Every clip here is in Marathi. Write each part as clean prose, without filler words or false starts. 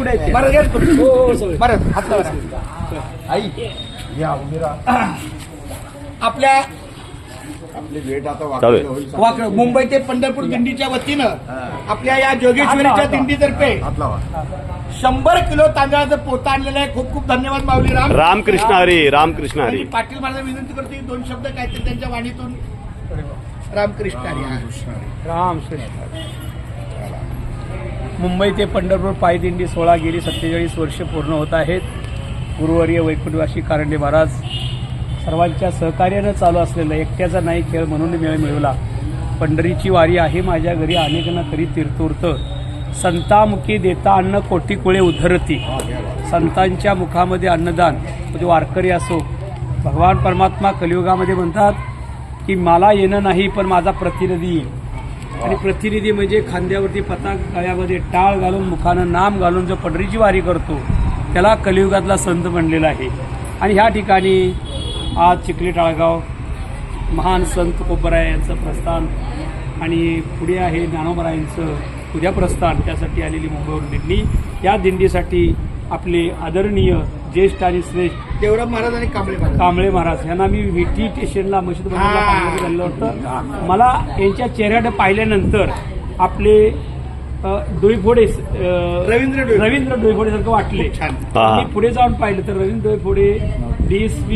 कुठे आहेत बरं घ्या तुम्ही. हो बरं हात लावा. आई या उभी राहा. आपल्या आपली भेट आता चालू आहे. वाकडी होईल. वाकड मुंबई ते पंढरपूर दिंडीच्या वतीनं आपल्या या जोगेश्वरीच्या दिंडीतर्फे हात लावा. 100 किलो तांदळाचं पोतं आणलेलं आहे. खूप खूप धन्यवाद माऊली राम. रामकृष्ण हरी, रामकृष्ण हरी. आणि पाटील महाराज विनंती करते की 2 शब्द काहीतरी त्यांच्या वाणीतून. रामकृष्ण हरी. राम कृष्ण. मुंबई ते पंढरपूर पायदिंडी सोहळा गेली 47 वर्ष पूर्ण होत आहेत. गुरुवर्य वैकुंठवासी कारंडे महाराज सर्वांच्या सहकार्यानं चालू असलेला एकट्याचा नाही खेळ म्हणून मेळ मिळवला. पंढरीची वारी आहे माझ्या घरी अनेकांना करी तीर्थोर्थ. संतामुखी देता अन्न कोटी कुळे उधरती. संतांच्या मुखामध्ये अन्नदान म्हणजे वारकरी असो. भगवान परमात्मा कलियुगामध्ये म्हणतात की मला येणं नाही पण माझा प्रतिनिधी येईल. आणि प्रतिनिधी म्हणजे खांद्यावरती पताक, गळ्यामध्ये टाळ घालून मुखानं नाम घालून जो पंढरीची वारी करतो त्याला कलियुगातला संत बनलेला आहे. आणि ह्या ठिकाणी आज चिखली टाळगाव महान संत कोपराय यांचं प्रस्थान आणि पुढे आहे ज्ञानोबरायांचं उद्या प्रस्थान. त्यासाठी आलेली मुंबईवरून दिंडी. या दिंडीसाठी आपले आदरणीय ज्येष्ठ आणि श्रेष्ठ देवराम महाराज आणि कांबळे महाराज यांना मी व्हीटी स्टेशनला मशीद बंदरला झालं होतं. मला यांच्या चेहऱ्याकडे पाहिल्यानंतर आपले डोईफोडे रवींद्र डोईफोडेसारखं वाटले. मी पुढे जाऊन पाहिलं तर रवींद्र डोईफोडे DSP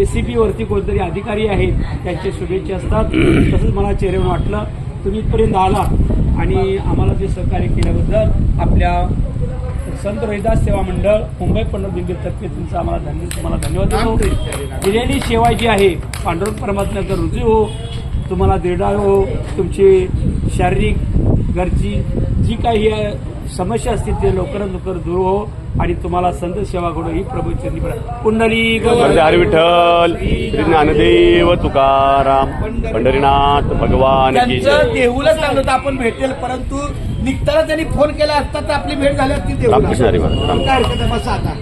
ACP वरती कोणतरी अधिकारी आहेत त्यांचे शुभेच्छा असतात. तसंच मला चेहऱ्यावर वाटलं. तुम्ही इथपर्यंत आला आणि आम्हाला ते सहकार्य केल्याबद्दल आपल्या संत रोहिदास सेवा मंडळ मुंबई पंढरपूर दिंडीतर्फे तुम्हाला धन्यवाद देतो. दिलेली सेवा जी आहे पांडुरंग परमात्म्याचा रुजू हो, तुम्हाला दीर्घायू हो, तुमची शारीरिक घरची जी काही समस्या असतील ते लवकरात लवकर दूर हो आणि तुम्हाला संत सेवा घडो ही प्रभूचरणी पुंडली हरी विठ्ठल, श्री ज्ञानदेव तुकाराम, पंढरीनाथ भगवान की जय. त्यांचं देहूला चाललं होतं आपण भेटेल, परंतु निघताना त्यांनी फोन केला असता तर आपली भेट झाली असती देहूला. रामकृष्ण हरी महाराज. काय हरकत आहे, बसा आता.